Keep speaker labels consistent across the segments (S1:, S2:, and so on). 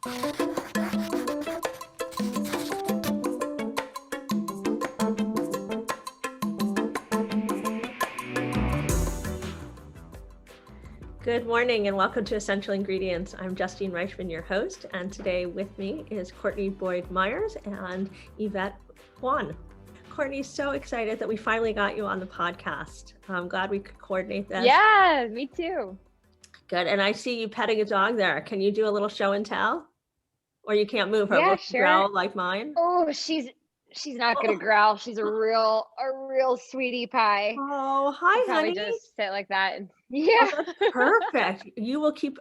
S1: Good morning and welcome to Essential Ingredients. I'm Justine Reichman, your host, and today with me is Courtney Boyd Myers and Yvette Juan. Courtney's so excited that we finally got you on the podcast. I'm glad we could coordinate this.
S2: Yeah, me too.
S1: Good, and I see you petting a dog there. Can you do a little show and tell? Or you can't move her?
S2: Yeah,
S1: Will she
S2: sure.
S1: growl like mine?
S2: Oh, she's not gonna growl. She's a real sweetie pie.
S1: Oh, hi,
S2: Probably
S1: honey.
S2: just sit like that. Yeah.
S1: Oh, that's perfect. You will keep.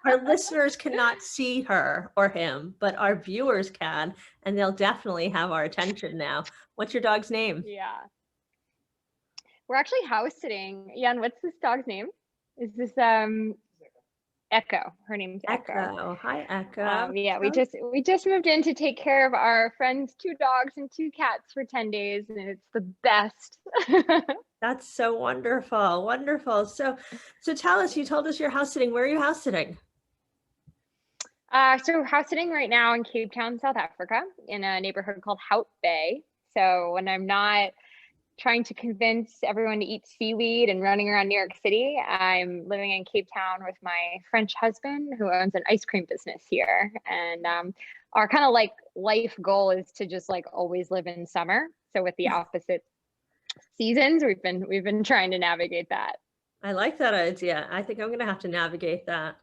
S1: Our listeners cannot see her or him, but our viewers can, and they'll definitely have our attention now. What's your dog's name?
S2: Yeah. We're actually house sitting. Yeah, and what's this dog's name? Is this Echo? Her name's Echo.
S1: Echo. Hi, Echo.
S2: Yeah, we just moved in to take care of our friend's 2 dogs and 2 cats for 10 days, and it's the best.
S1: That's so wonderful. Wonderful. So tell us, you told us you're house sitting. Where are you house sitting?
S2: So we're house sitting right now in Cape Town, South Africa, in a neighborhood called Hout Bay. So when I'm not trying to convince everyone to eat seaweed and running around New York City, I'm living in Cape Town with my French husband who owns an ice cream business here. And our kind of like life goal is to just like always live in summer. So with the opposite seasons, we've been trying to navigate that.
S1: I like that idea. I think I'm going to have to navigate that.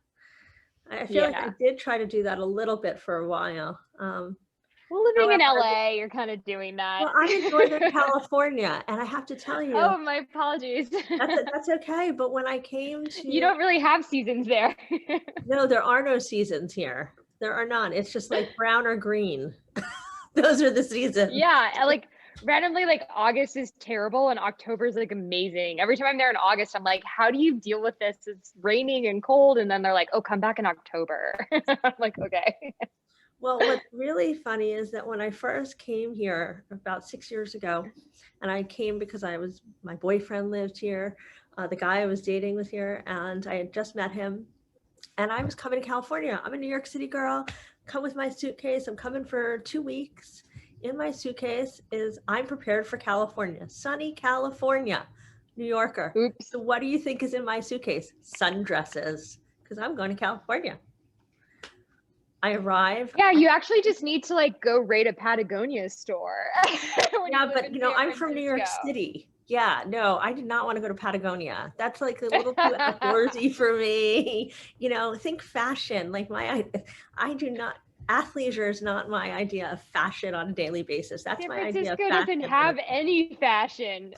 S1: I feel like I did try to do that a little bit for a while.
S2: Well, living in LA, you're kind of doing that.
S1: Well, I'm in Northern California, and I have to tell you.
S2: Oh, my apologies.
S1: That's okay. But when I came to.
S2: You don't really have seasons there.
S1: No, there are no seasons here. There are none. It's just like brown or green. Those are the seasons.
S2: Yeah. Like randomly, like August is terrible and October is like amazing. Every time I'm there in August, I'm like, how do you deal with this? It's raining and cold. And then they're like, oh, come back in October. I'm like, okay.
S1: Well, what's really funny is that when I first came here about 6 years ago, and I came because my boyfriend lived here, the guy I was dating was here, and I had just met him, and I was coming to California. I'm a New York City girl, come with my suitcase. I'm coming for 2 weeks. In my suitcase I'm prepared for California, sunny California, New Yorker.
S2: Oops.
S1: So what do you think is in my suitcase? Sundresses, because I'm going to California. I arrive.
S2: Yeah, you actually just need to like go raid a Patagonia store.
S1: Yeah, but I'm from New York City. Yeah, no, I did not want to go to Patagonia. That's like a little too outdoorsy for me. Think fashion. Like I do not. Athleisure is not my idea of fashion on a daily basis. That's my idea of fashion.
S2: San Francisco doesn't have any fashion.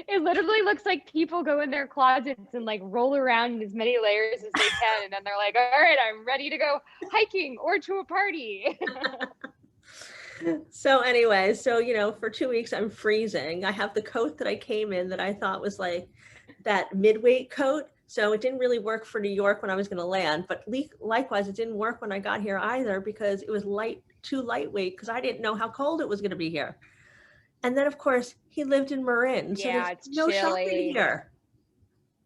S2: It literally looks like people go in their closets and like roll around in as many layers as they can. And then they're like, all right, I'm ready to go hiking or to a party.
S1: So anyway, for 2 weeks, I'm freezing. I have the coat that I came in that I thought was like that mid-weight coat. So it didn't really work for New York when I was going to land, but likewise, it didn't work when I got here either because it was too lightweight because I didn't know how cold it was going to be here. And then, of course, he lived in Marin, so there's no shopping here.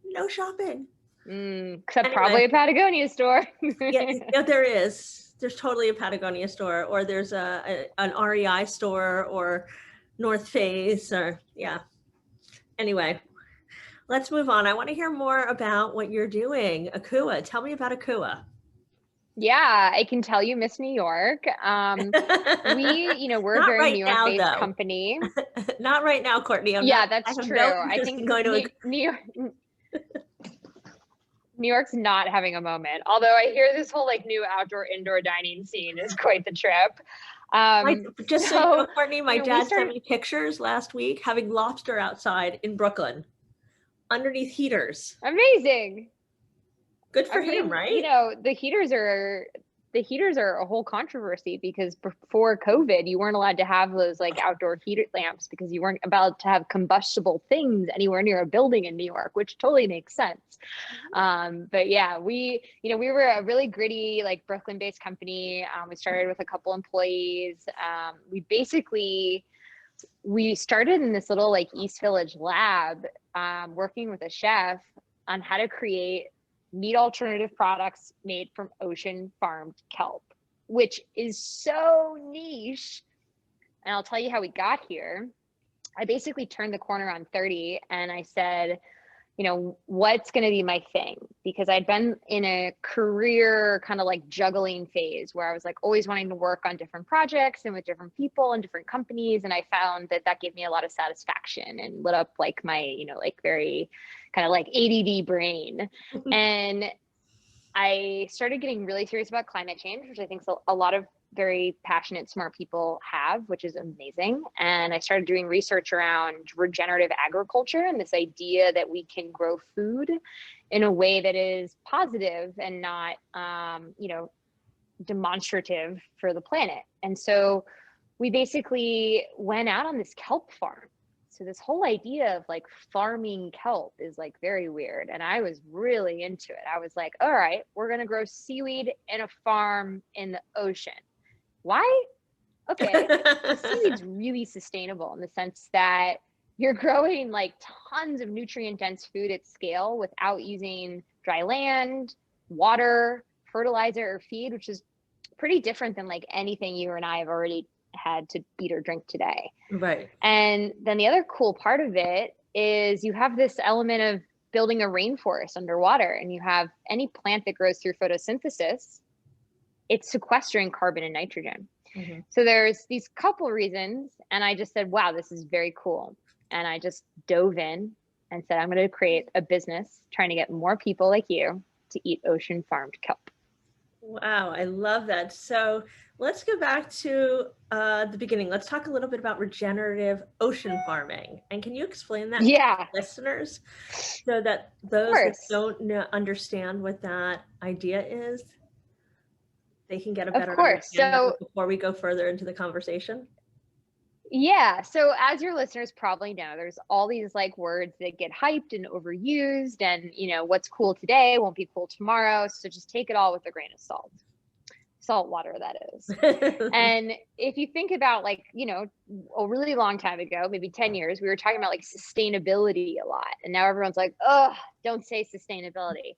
S1: No shopping.
S2: Except probably a Patagonia store.
S1: Yeah, there is. There's totally a Patagonia store, or there's an REI store, or North Face, or yeah. Anyway. Let's move on. I want to hear more about what you're doing. AKUA. Tell me about AKUA.
S2: Yeah, I can tell you, Miss New York. We're a very New York-based company.
S1: Not right now, Courtney.
S2: That's true. I think New York's not having a moment. Although I hear this whole like new outdoor indoor dining scene is quite the trip.
S1: Courtney, my dad sent me pictures last week having lobster outside in Brooklyn. Underneath heaters.
S2: Amazing.
S1: Good for him, right?
S2: The heaters are a whole controversy because before COVID, you weren't allowed to have those like outdoor heater lamps because you weren't allowed to have combustible things anywhere near a building in New York, which totally makes sense. But yeah, we were a really gritty, like Brooklyn-based company. We started with a couple employees. We started in this little like East Village lab, working with a chef on how to create meat alternative products made from ocean farmed kelp, which is so niche. And I'll tell you how we got here. I basically turned the corner on 30 and I said, you know, what's going to be my thing? Because I'd been in a career kind of like juggling phase where I was like always wanting to work on different projects and with different people and different companies. And I found that that gave me a lot of satisfaction and lit up like my, you know, like very kind of like ADD brain. And I started getting really serious about climate change, which I think a lot of very passionate, smart people have, which is amazing. And I started doing research around regenerative agriculture and this idea that we can grow food in a way that is positive and not, you know, demonstrative for the planet. And so we basically went out on this kelp farm. So this whole idea of like farming kelp is like very weird. And I was really into it. I was like, all right, we're going to grow seaweed in a farm in the ocean. Why? Okay. Seaweed's really sustainable in the sense that you're growing like tons of nutrient dense food at scale without using dry land, water, fertilizer, or feed, which is pretty different than like anything you and I have already had to eat or drink today.
S1: Right.
S2: And then the other cool part of it is you have this element of building a rainforest underwater, and you have any plant that grows through photosynthesis, it's sequestering carbon and nitrogen. Mm-hmm. So there's these couple reasons, and I just said, wow, this is very cool. And I just dove in and said, I'm going to create a business trying to get more people like you to eat ocean farmed kelp.
S1: Wow, I love that. So let's go back to the beginning. Let's talk a little bit about regenerative ocean farming. And can you explain that to listeners so that those that don't understand what that idea is, they can get a better understanding before we go further into the conversation?
S2: Yeah. So as your listeners probably know, there's all these like words that get hyped and overused, and you know, what's cool today won't be cool tomorrow. So just take it all with a grain of salt water, that is. And if you think about like, you know, a really long time ago, maybe 10 years, we were talking about like sustainability a lot. And now everyone's like, oh, don't say sustainability.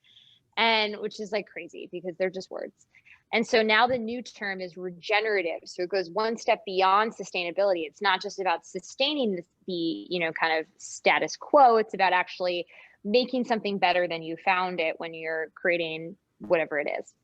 S2: And which is like crazy because they're just words. And so now the new term is regenerative. So it goes one step beyond sustainability. It's not just about sustaining the, you know, kind of status quo. It's about actually making something better than you found it when you're creating whatever it is.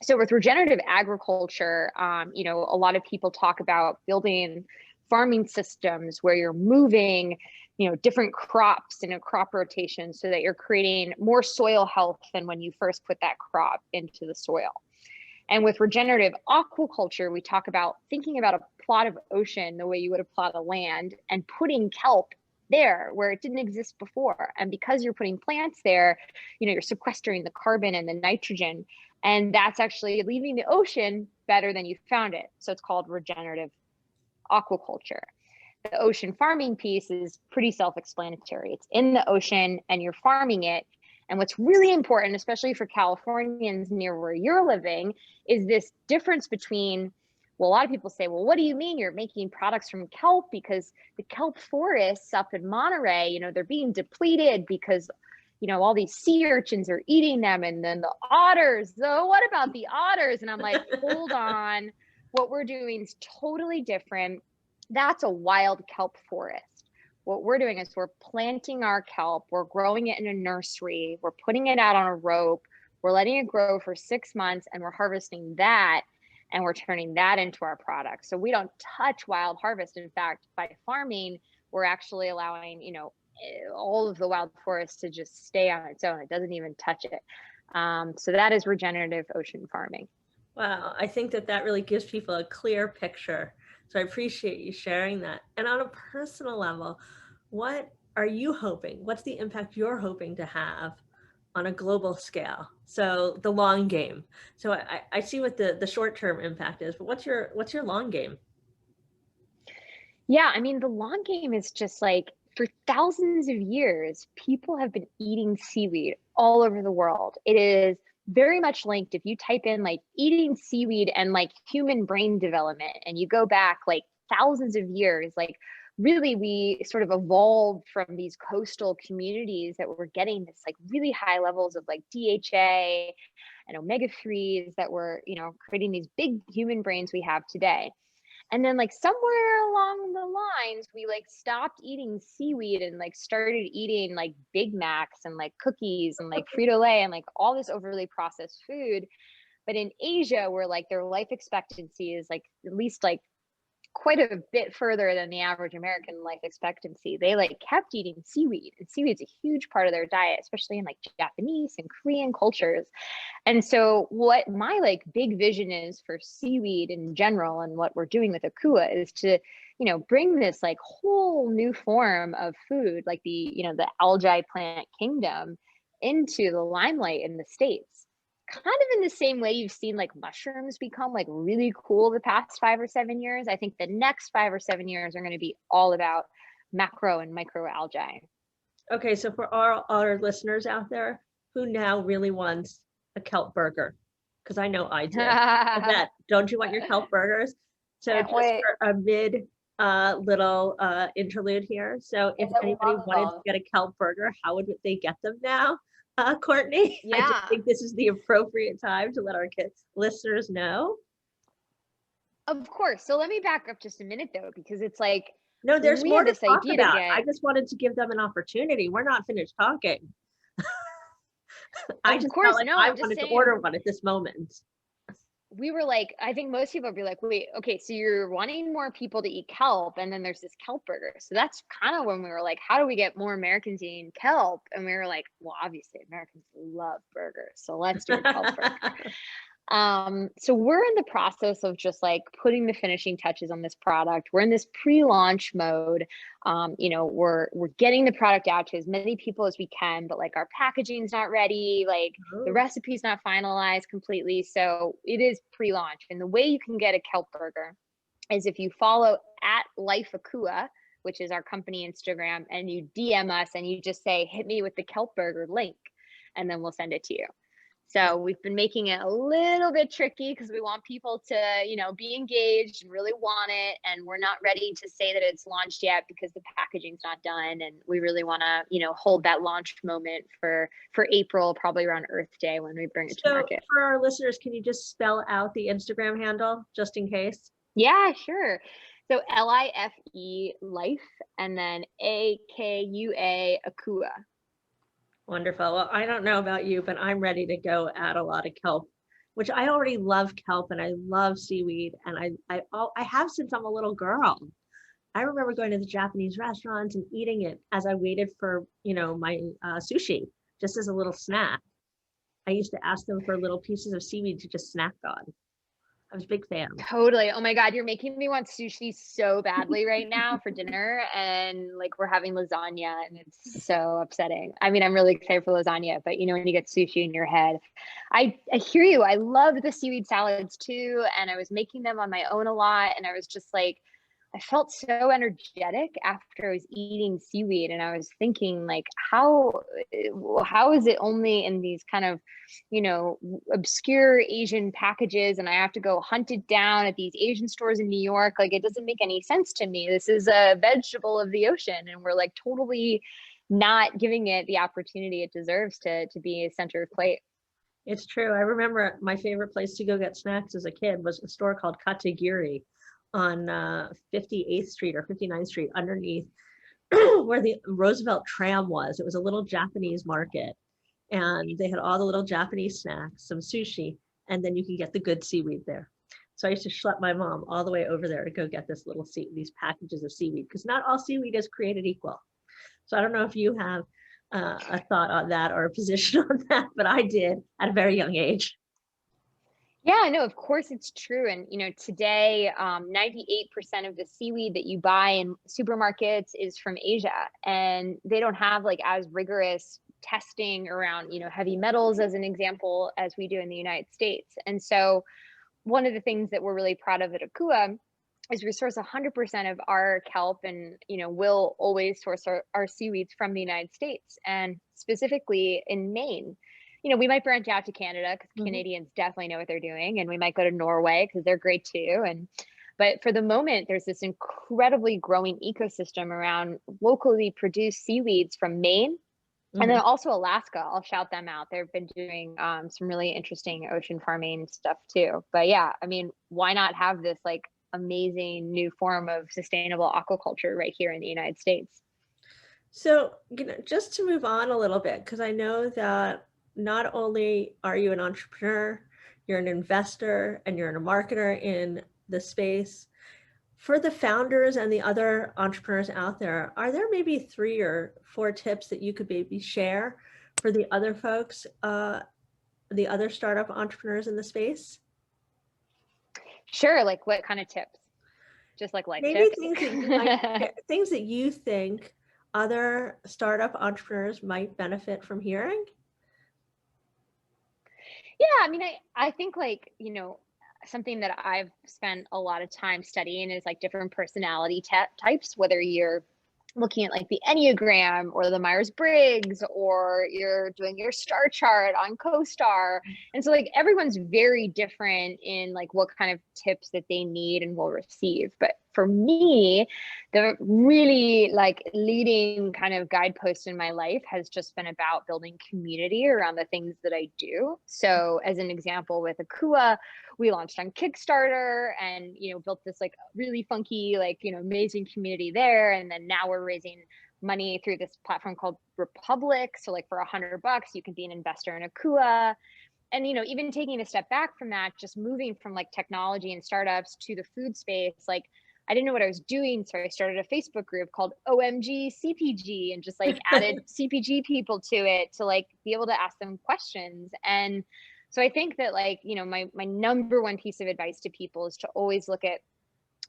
S2: So with regenerative agriculture, you know, a lot of people talk about building farming systems where you're moving, you know, different crops in a crop rotation so that you're creating more soil health than when you first put that crop into the soil. And with regenerative aquaculture, we talk about thinking about a plot of ocean the way you would a plot of land and putting kelp there where it didn't exist before. And because you're putting plants there, you know, you're sequestering the carbon and the nitrogen, and that's actually leaving the ocean better than you found it. So it's called regenerative aquaculture. The ocean farming piece is pretty self-explanatory. It's in the ocean and you're farming it. And what's really important, especially for Californians near where you're living, is this difference between, well, a lot of people say, well, what do you mean you're making products from kelp? Because the kelp forests up in Monterey, you know, they're being depleted because, you know, all these sea urchins are eating them. And then the otters, so what about the otters? And I'm like, hold on, what we're doing is totally different. That's a wild kelp forest. What we're doing is we're planting our kelp, we're growing it in a nursery, we're putting it out on a rope, we're letting it grow for 6 months, and we're harvesting that, and we're turning that into our product. So we don't touch wild harvest. In fact, by farming, we're actually allowing, you know, all of the wild forest to just stay on its own. It doesn't even touch it. So that is regenerative ocean farming.
S1: Wow, I think that that really gives people a clear picture. So I appreciate you sharing that. And on a personal level, what are you hoping? What's the impact you're hoping to have on a global scale? So the long game. So I see what the short-term impact is, but what's your long game?
S2: Yeah, I mean, the long game is just like, for thousands of years, people have been eating seaweed all over the world. It is very much linked. If you type in like eating seaweed and like human brain development, and you go back like thousands of years, like really we sort of evolved from these coastal communities that were getting this like really high levels of like DHA and omega-3s that were, creating these big human brains we have today. And then like somewhere along the lines, we like stopped eating seaweed and like started eating like Big Macs and like cookies and like Frito-Lay and like all this overly processed food. But in Asia, where like their life expectancy is like at least like quite a bit further than the average American life expectancy, they like kept eating seaweed, and seaweed's a huge part of their diet, especially in like Japanese and Korean cultures. And so what my like big vision is for seaweed in general, and what we're doing with AKUA, is to, bring this like whole new form of food, like the algae plant kingdom, into the limelight in the States. Kind of in the same way you've seen like mushrooms become like really cool the past 5 or 7 years. I think the next 5 or 7 years are going to be all about macro and micro algae.
S1: Okay, so for our listeners out there who now really wants a kelp burger, because I know I do. That, don't you want your kelp burgers? So
S2: Can't
S1: just
S2: wait.
S1: for a mid little interlude here. So if anybody wanted to get a kelp burger, how would they get them now? Courtney, I just
S2: Yeah.
S1: think this is the appropriate time to let our listeners know.
S2: Of course. So let me back up just a minute though, because it's like,
S1: no, there's more to talk about.
S2: I
S1: just wanted to give them an opportunity. We're not finished talking. I just felt like I wanted to order one at this moment.
S2: We were like, I think most people would be like, wait, okay, so you're wanting more people to eat kelp, and then there's this kelp burger. So that's kind of when we were like, how do we get more Americans eating kelp? And we were like, well, obviously Americans love burgers, so let's do a kelp burger. So we're in the process of just like putting the finishing touches on this product. We're in this pre-launch mode. We're getting the product out to as many people as we can, but like our packaging's not ready, like the recipe's not finalized completely. So it is pre-launch. And the way you can get a kelp burger is if you follow @LifeAKUA, which is our company Instagram, and you DM us and you just say, hit me with the kelp burger link, and then we'll send it to you. So we've been making it a little bit tricky because we want people to, be engaged and really want it. And we're not ready to say that it's launched yet because the packaging's not done. And we really want to, hold that launch moment for April, probably around Earth Day, when we bring it to market.
S1: For our listeners, can you just spell out the Instagram handle just in case?
S2: Yeah, sure. So LIFE Life, and then AKUA AKUA.
S1: Wonderful. Well, I don't know about you, but I'm ready to go add a lot of kelp, which I already love kelp and I love seaweed. And I have since I'm a little girl. I remember going to the Japanese restaurants and eating it as I waited for, my sushi, just as a little snack. I used to ask them for little pieces of seaweed to just snack on. I was a big fan.
S2: Totally. Oh my God, you're making me want sushi so badly right now for dinner. And like we're having lasagna and it's so upsetting. I mean, I'm really excited for lasagna, but when you get sushi in your head, I hear you. I loved the seaweed salads too. And I was making them on my own a lot. And I was just like, I felt so energetic after I was eating seaweed. And I was thinking like, how is it only in these kind of, obscure Asian packages, and I have to go hunt it down at these Asian stores in New York? Like, it doesn't make any sense to me. This is a vegetable of the ocean, and we're like totally not giving it the opportunity it deserves to be a center of plate.
S1: It's true. I remember my favorite place to go get snacks as a kid was a store called Katagiri on 58th Street or 59th Street, underneath where the Roosevelt tram was. It was a little Japanese market, and they had all the little Japanese snacks, some sushi, and then you can get the good seaweed there. So I used to schlep my mom all the way over there to go get these packages of seaweed, because not all seaweed is created equal. So I don't know if you have a thought on that or a position on that, but I did at a very young age.
S2: Yeah, no, of course it's true. And, today, 98% of the seaweed that you buy in supermarkets is from Asia, and they don't have like as rigorous testing around, heavy metals, as an example, as we do in the United States. And so one of the things that we're really proud of at AKUA is we source 100% of our kelp, and, we'll always source our seaweeds from the United States, and specifically in Maine. We might branch out to Canada because Canadians definitely know what they're doing, and we might go to Norway because they're great too. And But for the moment, there's this incredibly growing ecosystem around locally produced seaweeds from Maine. And then
S1: Mhm.
S2: also Alaska, I'll shout them out. They've been doing some really interesting ocean farming stuff too. But yeah, I mean, why not have this like amazing new form of sustainable aquaculture right here in the United States?
S1: So, just to move on a little bit, because I know that not only are you an entrepreneur, you're an investor, and you're a marketer in the space. For the founders and the other entrepreneurs out there, are there maybe 3 or 4 tips that you could maybe share for the other folks, the other startup entrepreneurs in the space?
S2: Sure, like what kind of tips? Just like life
S1: Maybe
S2: tips?
S1: things that you think other startup entrepreneurs might benefit from hearing?
S2: Yeah, I mean, I think like, something that I've spent a lot of time studying is like different personality types, whether you're looking at like the Enneagram or the Myers-Briggs, or you're doing your star chart on CoStar. And so like everyone's very different in like what kind of tips that they need and will receive. But for me, the really like leading kind of guidepost in my life has just been about building community around the things that I do. So as an example, with AKUA, we launched on Kickstarter and, built this like really funky, like, amazing community there. And then now we're raising money through this platform called Republic. So like for $100, you can be an investor in AKUA. And, even taking a step back from that, just moving from like technology and startups to the food space, like I didn't know what I was doing. So I started a Facebook group called OMG CPG and just like added CPG people to it to like be able to ask them questions. And so I think that like, my number one piece of advice to people is to always look at,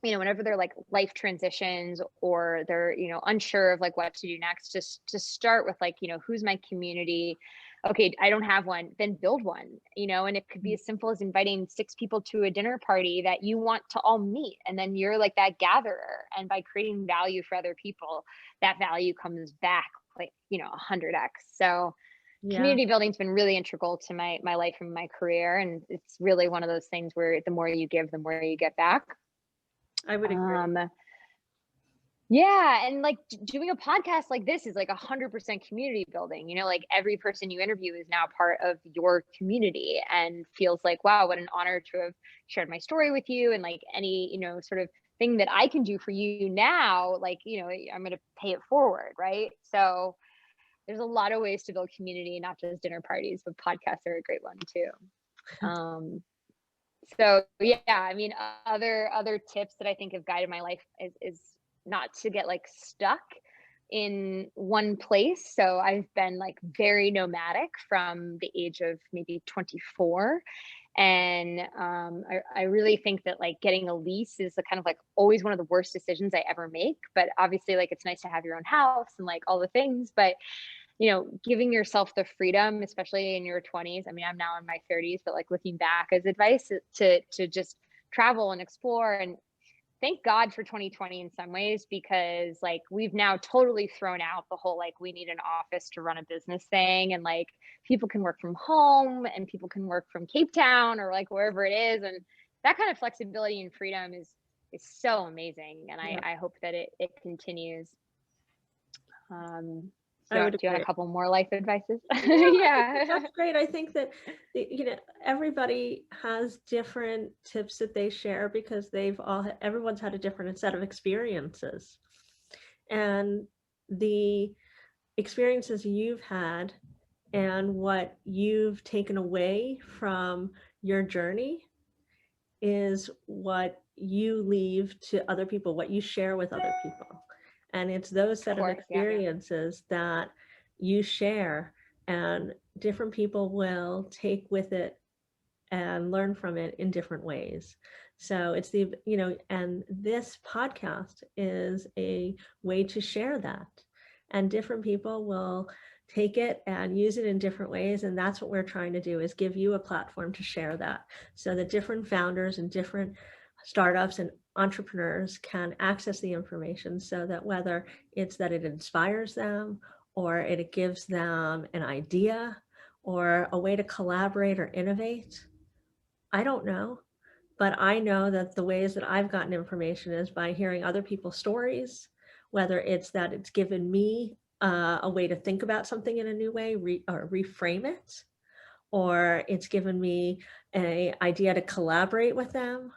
S2: whenever they're like life transitions or they're, unsure of like what to do next, just to start with like, who's my community? Okay, I don't have one, then build one, and it could be as simple as inviting 6 people to a dinner party that you want to all meet. And then you're like that gatherer. And by creating value for other people, that value comes back like, 100x. So
S1: Yeah,
S2: community building's been really integral to my life and my career. And it's really one of those things where the more you give, the more you get back.
S1: I would agree.
S2: Um, yeah, and like doing a podcast like this is like 100% community building. Like every person you interview is now part of your community and feels like, wow, what an honor to have shared my story with you. And like any, sort of thing that I can do for you now, like, I'm going to pay it forward. Right. So there's a lot of ways to build community, not just dinner parties, but podcasts are a great one too. Um, so yeah, I mean, other tips that I think have guided my life is not to get like stuck in one place. So I've been like very nomadic from the age of maybe 24. And I really think that like getting a lease is the kind of like always one of the worst decisions I ever make. But obviously, like it's nice to have your own house and like all the things. But giving yourself the freedom, especially in your 20s. I mean, I'm now in my 30s, but like looking back as advice to just travel and explore. And thank God for 2020 in some ways, because like we've now totally thrown out the whole like we need an office to run a business thing, and like people can work from home and people can work from Cape Town or like wherever it is. And that kind of flexibility and freedom is so amazing. And
S1: Yeah,
S2: I hope that it continues.
S1: I
S2: Do
S1: would
S2: you want
S1: agree.
S2: a couple more life advices?
S1: No, I think that
S2: Yeah.
S1: that's great. I think that everybody has different tips that they share because everyone's had a different set of experiences. And the experiences you've had and what you've taken away from your journey is what you leave to other people, what you share with other people. And it's those
S2: Of
S1: set of
S2: course, yeah.
S1: experiences that you share, and different people will take with it and learn from it in different ways. So and this podcast is a way to share that. And different people will take it and use it in different ways. And that's what we're trying to do, is give you a platform to share that so that different founders and different startups and entrepreneurs can access the information, so that whether it's that it inspires them or it gives them an idea or a way to collaborate or innovate, I don't know, but I know that the ways that I've gotten information is by hearing other people's stories, whether it's that it's given me a way to think about something in a new way, or reframe it, or it's given me an idea to collaborate with them,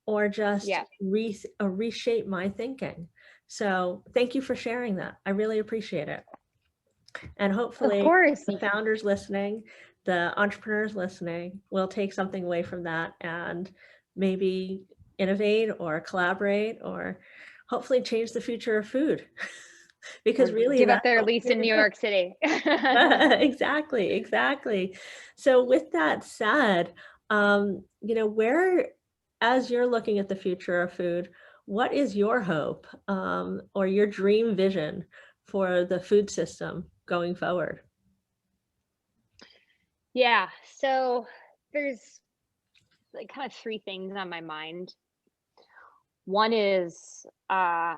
S1: or just
S2: Yeah,
S1: reshape my thinking. So thank you for sharing that. I really appreciate it. And
S2: of
S1: hopefully
S2: course.
S1: the founders listening, the entrepreneurs listening will take something away from that and maybe innovate or collaborate or hopefully change the future of food. Because
S2: Or
S1: really
S2: give up
S1: that's
S2: their
S1: what
S2: lease
S1: we're
S2: in
S1: here
S2: New
S1: to
S2: York City.
S1: do. Exactly, exactly. So with that said, where, as you're looking at the future of food, what is your hope, or your dream vision for the food system going forward?
S2: Yeah, so there's like kind of three things on my mind. One is I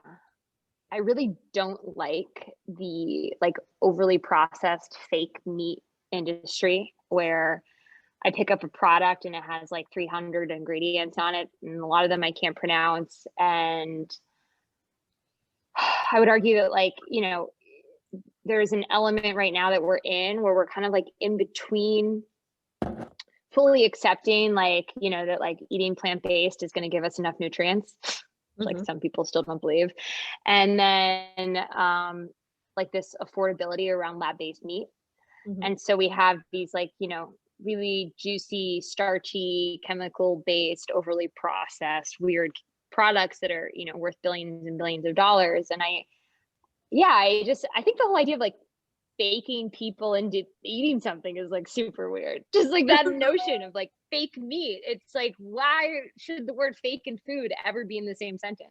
S2: really don't like the like overly processed fake meat industry where I pick up a product and it has like 300 ingredients on it, and a lot of them I can't pronounce. And I would argue that, like, there's an element right now that we're in where we're kind of like in between fully accepting, like, that like eating plant-based is going to give us enough nutrients, like
S1: Mhm,
S2: some people still don't believe. And then like this affordability around lab-based meat.
S1: mhm,
S2: And so we have these like, really juicy, starchy, chemical based, overly processed, weird products that are, worth billions and billions of dollars. And I think the whole idea of like faking people into eating something is like super weird. Just like that notion of like fake meat. It's like, why should the word fake and food ever be in the same sentence?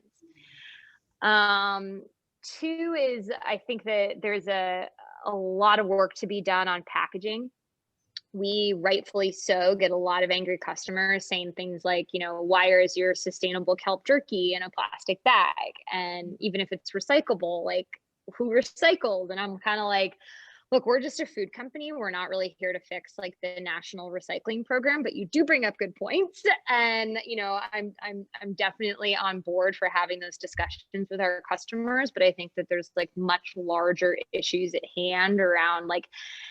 S2: Um, Two is I think that there's a lot of work to be done on packaging. We rightfully so get a lot of angry customers saying things like, why is your sustainable kelp jerky in a plastic bag? And even if it's recyclable, like who recycled? And I'm kind of like, look, we're just a food company. We're not really here to fix like the national recycling program, but you do bring up good points. And, I'm definitely on board for having those discussions with our customers. But I think that there's like much larger issues at hand around like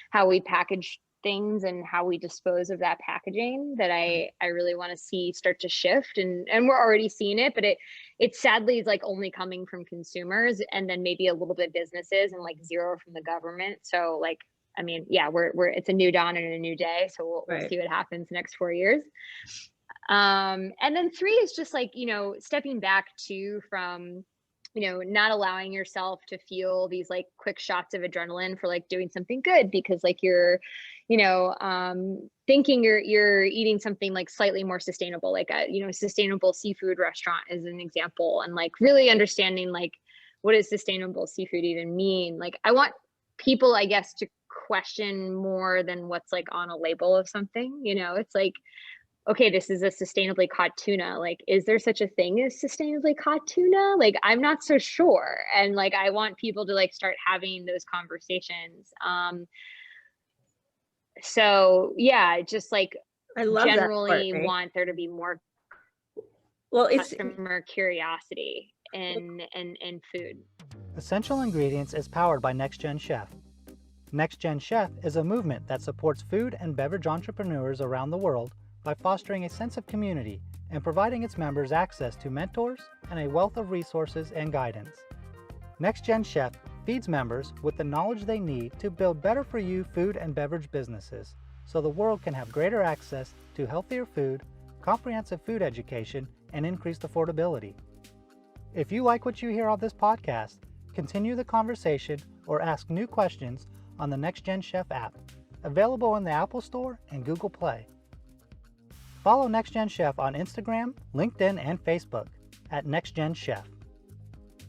S2: how we package things and how we dispose of that packaging that I really want to see start to shift, and we're already seeing it, but it sadly is like only coming from consumers and then maybe a little bit businesses and like zero from the government. So like, I mean, yeah, we're it's a new dawn and a new day, so we'll
S1: right.
S2: see what happens next 4 years. And then three is just like, stepping back too from, not allowing yourself to feel these like quick shots of adrenaline for like doing something good because like you're, thinking you're eating something like slightly more sustainable, like a, sustainable seafood restaurant is an example, and like really understanding like what does sustainable seafood even mean? Like I want people, I guess, to question more than what's like on a label of something. It's like, okay, this is a sustainably caught tuna. Like, is there such a thing as sustainably caught tuna? Like, I'm not so sure. And like, I want people to like start having those conversations. So yeah, just like
S1: I love that,
S2: generally
S1: Courtney.
S2: want there to be more
S1: Well, it's
S2: customer curiosity in food.
S3: Essential Ingredients is powered by Next Gen Chef. Next Gen Chef is a movement that supports food and beverage entrepreneurs around the world by fostering a sense of community and providing its members access to mentors and a wealth of resources and guidance. Next Gen Chef feeds members with the knowledge they need to build better for you food and beverage businesses so the world can have greater access to healthier food, comprehensive food education, and increased affordability. If you like what you hear on this podcast, continue the conversation or ask new questions on the Next Gen Chef app, available in the Apple Store and Google Play. Follow Next Gen Chef on Instagram, LinkedIn, and Facebook at Next Gen Chef.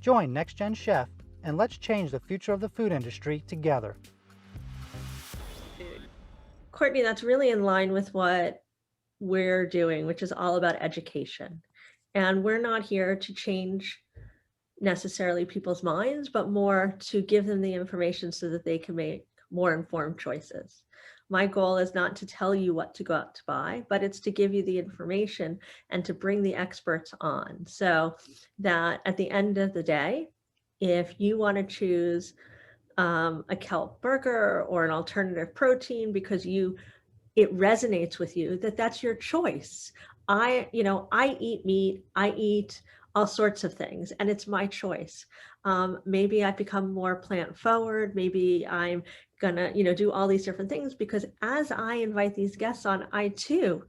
S3: Join Next Gen Chef and let's change the future of the food industry together.
S1: Courtney, that's really in line with what we're doing, which is all about education. And we're not here to change necessarily people's minds, but more to give them the information so that they can make more informed choices. My goal is not to tell you what to go out to buy, but it's to give you the information and to bring the experts on, so that at the end of the day, if you want to choose a kelp burger or an alternative protein because it resonates with you, that's your choice. I eat meat, I eat all sorts of things, and it's my choice. Maybe I've become more plant forward. Maybe I'm gonna, do all these different things, because as I invite these guests on, I too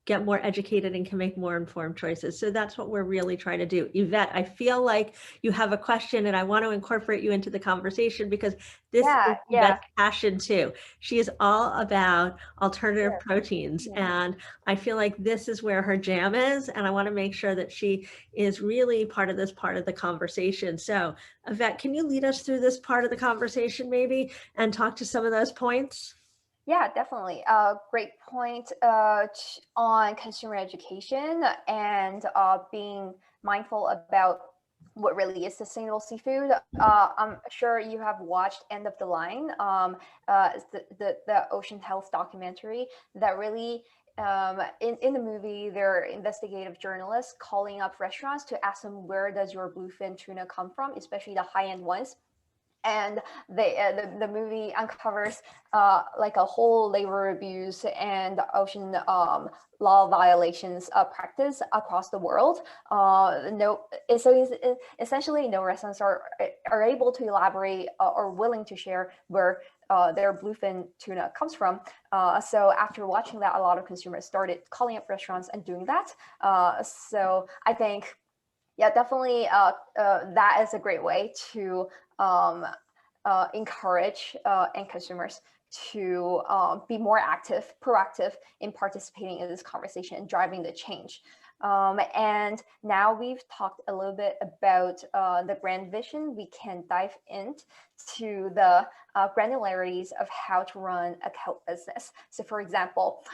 S1: get more educated and can make more informed choices. So that's what we're really trying to do. Yvette, I feel like you have a question and I want to incorporate you into the conversation, because this is Yvette's passion too. She is all about alternative proteins, and I feel like this is where her jam is, and I want to make sure that she is really part of the conversation. So Yvette, can you lead us through this part of the conversation maybe and talk to some of those points?
S4: Yeah, definitely. Great point on consumer education and being mindful about what really is sustainable seafood. I'm sure you have watched End of the Line, the ocean health documentary that really, in the movie, there are investigative journalists calling up restaurants to ask them, where does your bluefin tuna come from, especially the high-end ones. And the movie uncovers like a whole labor abuse and ocean law violations practice across the world. Essentially no restaurants are able to elaborate or willing to share where their bluefin tuna comes from. So after watching that, a lot of consumers started calling up restaurants and doing that. So I think, yeah, definitely that is a great way to encourage end consumers to be more proactive in participating in this conversation and driving the change. And now we've talked a little bit about the grand vision. We can dive into the granularities of how to run a kelp business. So for example,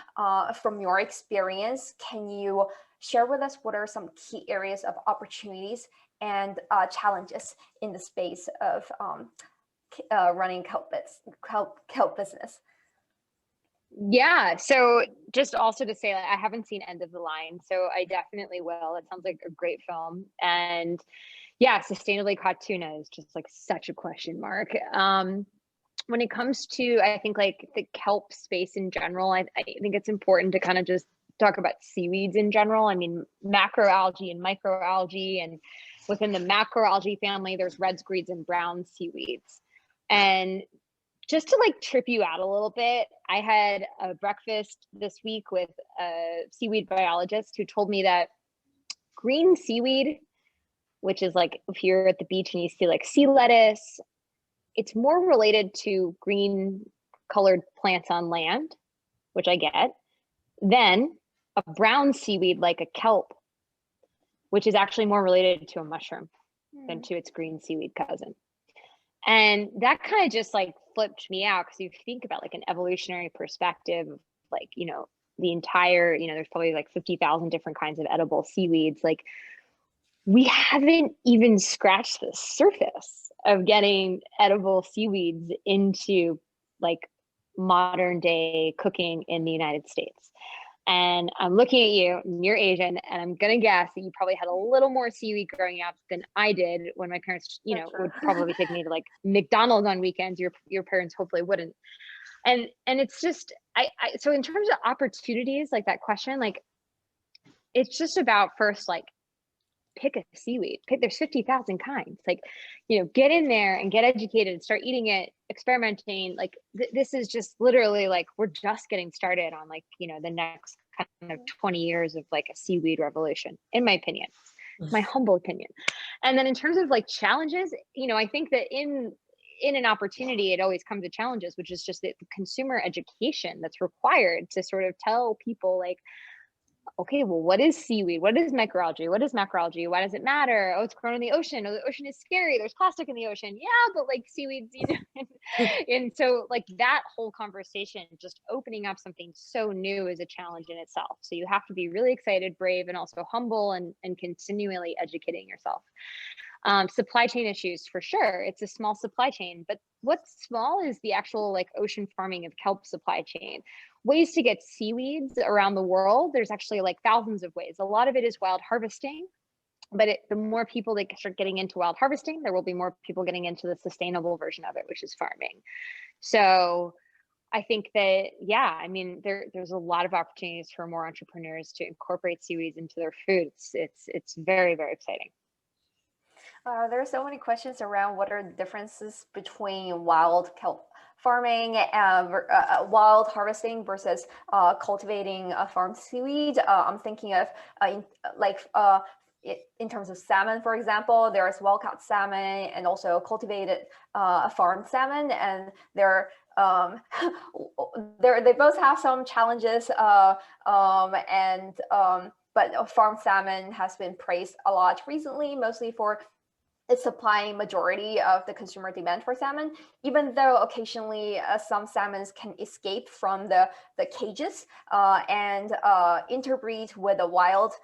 S4: from your experience, can you share with us what are some key areas of opportunities and challenges in the space of running kelp business?
S2: Yeah, so just also to say that I haven't seen End of the Line, so I definitely will. It sounds like a great film. And yeah, sustainably caught tuna is just like such a question mark. When it comes to, I think, like the kelp space in general, I think it's important to kind of just talk about seaweeds in general. I mean, macroalgae and microalgae, and within the macroalgae family, there's reds, greens, and brown seaweeds. And just to like trip you out a little bit, I had a breakfast this week with a seaweed biologist who told me that green seaweed, which is like if you're at the beach and you see like sea lettuce, it's more related to green colored plants on land, which I get, than a brown seaweed like a kelp, which is actually more related to a mushroom than to its green seaweed cousin. And that kind of just like flipped me out, because you think about like an evolutionary perspective of like, the entire, there's probably like 50,000 different kinds of edible seaweeds. Like we haven't even scratched the surface of getting edible seaweeds into like modern day cooking in the United States. And I'm looking at you, and you're Asian, and I'm gonna guess that you probably had a little more seaweed growing up than I did when my parents, would probably take me to like McDonald's on weekends. Your parents hopefully wouldn't. And it's just, so in terms of opportunities, like that question, like it's just about first, like pick a seaweed. There's 50,000 kinds. Like, get in there and get educated, start eating it, experimenting. Like this is just literally like, we're just getting started on like, the next kind of 20 years of like a seaweed revolution, in my opinion, my humble opinion. And then in terms of like challenges, I think that in an opportunity, it always comes to challenges, which is just the consumer education that's required to sort of tell people like, okay, well, what is seaweed? What is microalgae? What is macroalgae? Why does it matter? Oh, it's grown in the ocean. Oh, the ocean is scary. There's plastic in the ocean. Yeah, but like seaweeds, and so like that whole conversation, just opening up something so new is a challenge in itself. So you have to be really excited, brave, and also humble, and continually educating yourself. Supply chain issues, for sure. It's a small supply chain, but what's small is the actual like ocean farming of kelp supply chain. Ways to get seaweeds around the world, there's actually like thousands of ways. A lot of it is wild harvesting, but the more people that start getting into wild harvesting, there will be more people getting into the sustainable version of it, which is farming. So I think that, yeah, I mean, there's a lot of opportunities for more entrepreneurs to incorporate seaweeds into their food. It's very, very exciting.
S4: There are so many questions around what are the differences between wild kelp farming and wild harvesting versus cultivating farmed seaweed. I'm thinking of in terms of salmon, for example, there's wild-caught salmon and also cultivated farmed salmon, and they both have some challenges, but farmed salmon has been praised a lot recently, mostly for it's supplying majority of the consumer demand for salmon, even though occasionally some salmons can escape from the cages and interbreed with the wild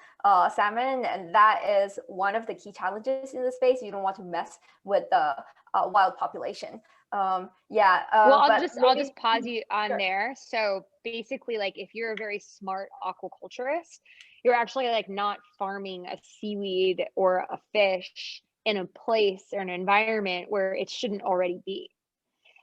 S4: salmon. And that is one of the key challenges in the space. You don't want to mess with the wild population.
S2: Well, I'll just pause you on sure. There. So basically, like if you're a very smart aquaculturist, you're actually like not farming a seaweed or a fish in a place or an environment where it shouldn't already be.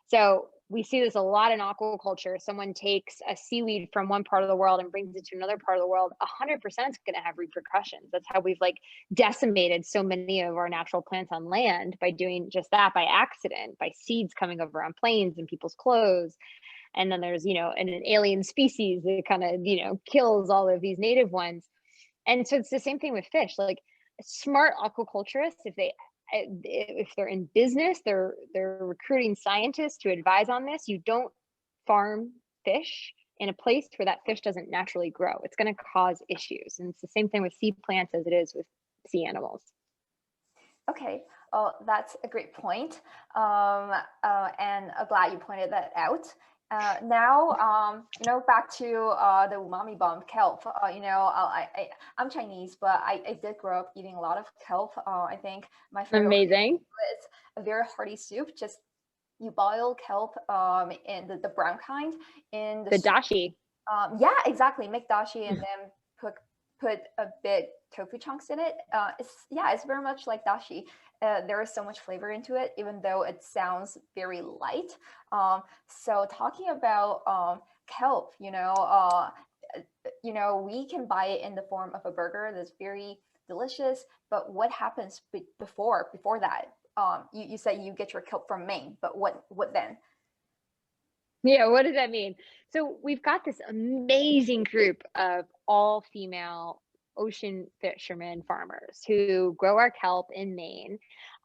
S2: So we see this a lot in aquaculture. Someone takes a seaweed from one part of the world and brings it to another part of the world, 100% is going to have repercussions. That's how we've like decimated so many of our natural plants on land, by doing just that by accident, by seeds coming over on planes and people's clothes. And then there's, an alien species that kind of, kills all of these native ones. And so it's the same thing with fish. Like, smart aquaculturists, if they're in business, they're recruiting scientists to advise on this. You don't farm fish in a place where that fish doesn't naturally grow. It's going to cause issues. And it's the same thing with sea plants as it is with sea animals.
S4: Okay, that's a great point. And I'm glad you pointed that out. Now, back to the umami bomb kelp. I'm Chinese, but I did grow up eating a lot of kelp. I think my favorite.
S2: Amazing.
S4: It's a very hearty soup. Just you boil kelp in the brown kind in the
S2: dashi.
S4: Yeah, exactly. Make dashi and then put a bit tofu chunks in it. It's very much like dashi. There is so much flavor into it, even though it sounds very light. So talking about kelp, we can buy it in the form of a burger that's very delicious. But what happens before that? You said you get your kelp from Maine, but what then?
S2: Yeah, what does that mean? So we've got this amazing group of all female ocean fishermen farmers who grow our kelp in Maine.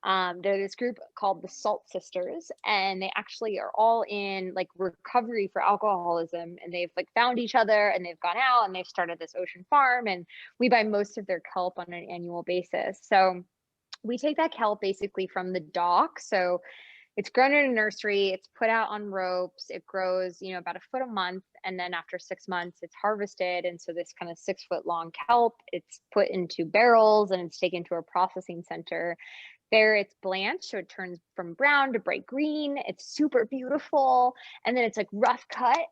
S2: They're this group called the Salt Sisters, and they actually are all in like recovery for alcoholism, and they've like found each other and they've gone out and they've started this ocean farm, and we buy most of their kelp on an annual basis. So we take that kelp basically from the dock. So it's grown in a nursery, it's put out on ropes, it grows, about a foot a month. And then after 6 months, it's harvested. And so this kind of 6 foot long kelp, it's put into barrels and it's taken to a processing center. There it's blanched, so it turns from brown to bright green. It's super beautiful. And then it's like rough cut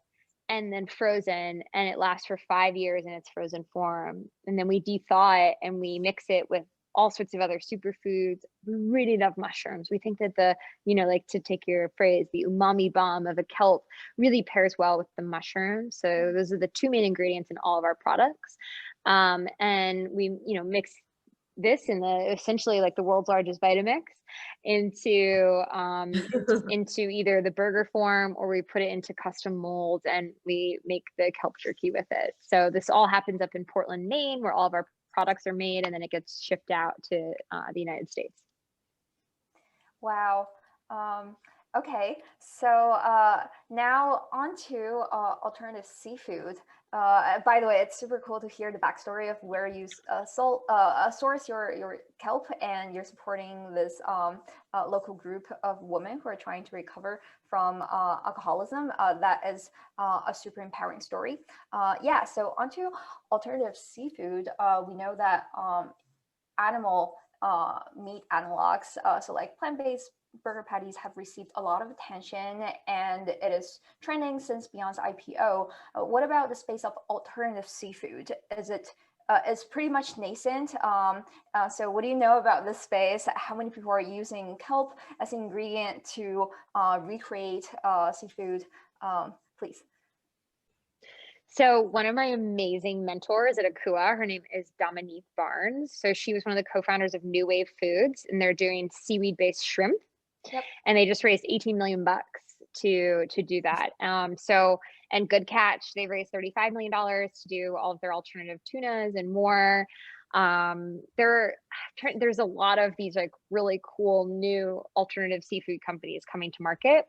S2: and then frozen, and it lasts for 5 years in its frozen form. And then we de-thaw it and we mix it with all sorts of other superfoods. We really love mushrooms. We think that like to take your phrase, the umami bomb of a kelp really pairs well with the mushrooms. So those are the two main ingredients in all of our products. And we, mix this in essentially like the world's largest Vitamix into either the burger form, or we put it into custom molds and we make the kelp jerky with it. So this all happens up in Portland, Maine, where all of our products are made, and then it gets shipped out to the United States.
S4: Wow. Okay, so now on to alternative seafood. By the way, it's super cool to hear the backstory of where you source your kelp, and you're supporting this local group of women who are trying to recover from alcoholism. That is a super empowering story. So onto alternative seafood. We know that animal meat analogs. So like plant-based burger patties have received a lot of attention, and it is trending since Beyond's IPO. What about the space of alternative seafood? It's pretty much nascent. So what do you know about this space? How many people are using kelp as an ingredient to recreate seafood? Please.
S2: So one of my amazing mentors at AKUA, her name is Dominique Barnes. So she was one of the co-founders of New Wave Foods, and they're doing seaweed-based shrimp.
S4: Yep.
S2: And they just raised $18 million to do that. And Good Catch, they've raised $35 million to do all of their alternative tunas and more. There's a lot of these like really cool new alternative seafood companies coming to market.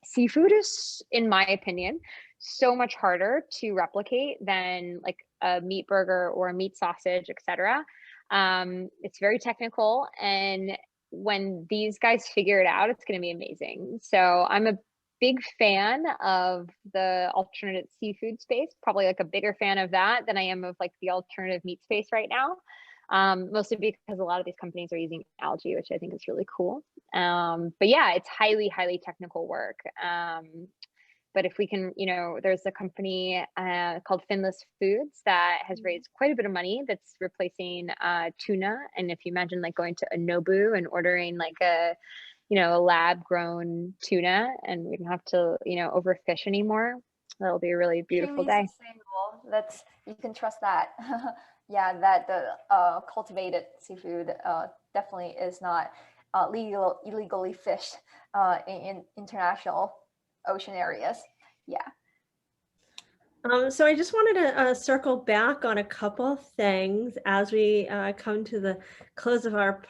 S2: Seafood is, in my opinion, so much harder to replicate than like a meat burger or a meat sausage, etc. It's very technical, and when these guys figure it out, it's going to be amazing. So I'm a big fan of the alternative seafood space, probably like a bigger fan of that than I am of like the alternative meat space right now. Mostly because a lot of these companies are using algae, which I think is really cool. But yeah, it's highly, highly technical work. But if we can, there's a company called Finless Foods that has raised quite a bit of money that's replacing tuna. And if you imagine like going to a Nobu and ordering like a lab grown tuna, and we don't have to, overfish anymore, that'll be a really beautiful day.
S4: Sustainable. You can trust that. Yeah, that the cultivated seafood definitely is not illegally fished in international ocean areas. Yeah.
S1: So I just wanted to circle back on a couple of things as we come to the close of our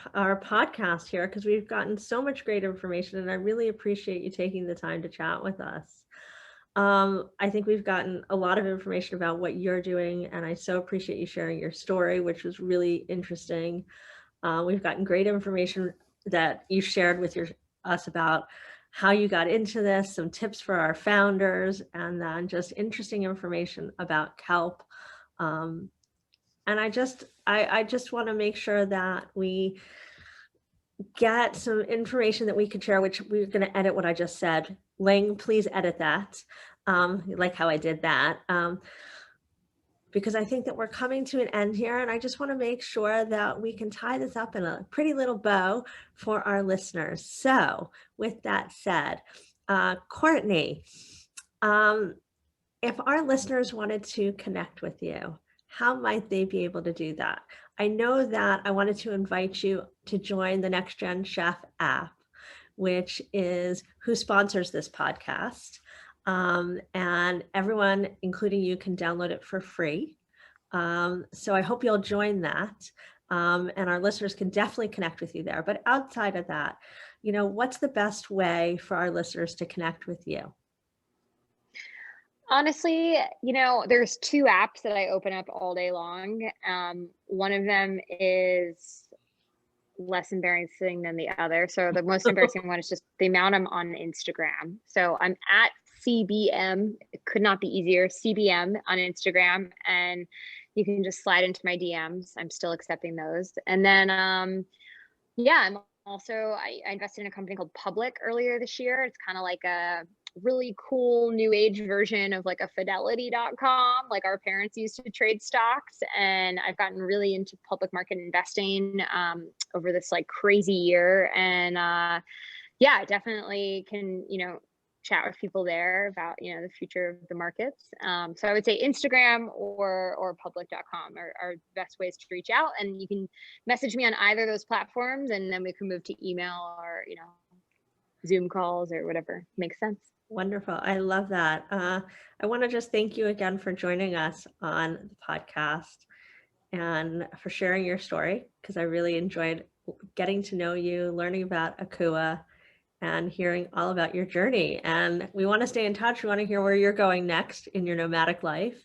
S1: podcast here, because we've gotten so much great information, and I really appreciate you taking the time to chat with us. I think we've gotten a lot of information about what you're doing, and I so appreciate you sharing your story, which was really interesting. We've gotten great information that you shared with us about how you got into this, some tips for our founders, and then just interesting information about kelp. And I just want to make sure that we get some information that we can share, which we're going to edit what I just said. Ling, please edit that. Like how I did that. Because I think that we're coming to an end here, and I just want to make sure that we can tie this up in a pretty little bow for our listeners. So with that said, Courtney, if our listeners wanted to connect with you, how might they be able to do that? I know that I wanted to invite you to join the Next Gen Chef app, which is who sponsors this podcast. And everyone, including you, can download it for free. So I hope you'll join that. And our listeners can definitely connect with you there. But outside of that, what's the best way for our listeners to connect with you?
S2: Honestly, there's two apps that I open up all day long. One of them is less embarrassing than the other. So the most embarrassing one is just the amount I'm on Instagram. So I'm at CBM. It could not be easier. CBM on Instagram, and you can just slide into my DMs. I'm still accepting those. And then, I'm also, I invested in a company called Public earlier this year. It's kind of like a really cool new age version of like a fidelity.com, like our parents used to trade stocks. And I've gotten really into public market investing over this like crazy year. And definitely can, chat with people there about, the future of the markets. So I would say Instagram or public.com are best ways to reach out. And you can message me on either of those platforms, and then we can move to email or, Zoom calls or whatever makes sense.
S1: Wonderful. I love that. I want to just thank you again for joining us on the podcast and for sharing your story, because I really enjoyed getting to know you, learning about AKUA, and hearing all about your journey. And we want to stay in touch. We want to hear where you're going next in your nomadic life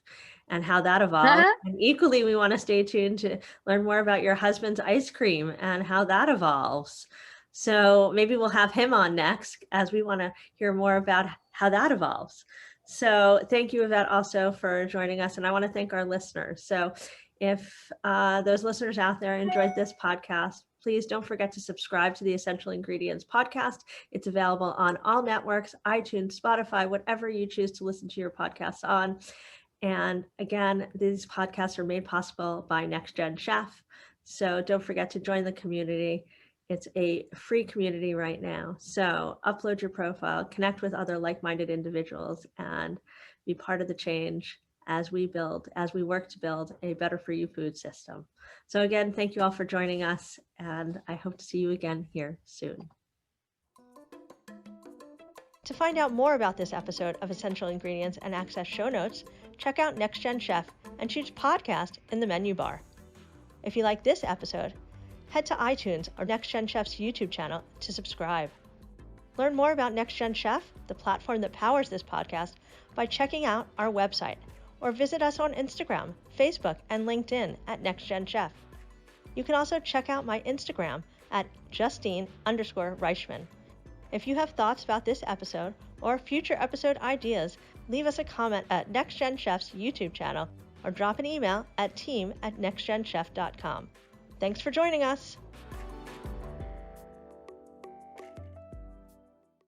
S1: and how that evolves. And equally, we want to stay tuned to learn more about your husband's ice cream and how that evolves. So maybe we'll have him on next, as we want to hear more about how that evolves. So thank you, Yvette, also for joining us. And I want to thank our listeners. So If those listeners out there enjoyed this podcast, please don't forget to subscribe to the Essential Ingredients podcast. It's available on all networks, iTunes, Spotify, whatever you choose to listen to your podcasts on. And again, these podcasts are made possible by Next Gen Chef. So don't forget to join the community. It's a free community right now. So upload your profile, connect with other like-minded individuals, and be part of the change as we work to build a better for you food system. So again, thank you all for joining us, and I hope to see you again here soon. To find out more about this episode of Essential Ingredients and access show notes, check out Next Gen Chef and choose podcast in the menu bar. If you like this episode, head to iTunes or Next Gen Chef's YouTube channel to subscribe. Learn more about Next Gen Chef, the platform that powers this podcast, by checking out our website, or visit us on Instagram, Facebook, and LinkedIn at Next Gen Chef. You can also check out my Instagram at Justine_Reichman. If you have thoughts about this episode or future episode ideas, leave us a comment at Next Gen Chef's YouTube channel or drop an email at team@nextgenchef.com. Thanks for joining us.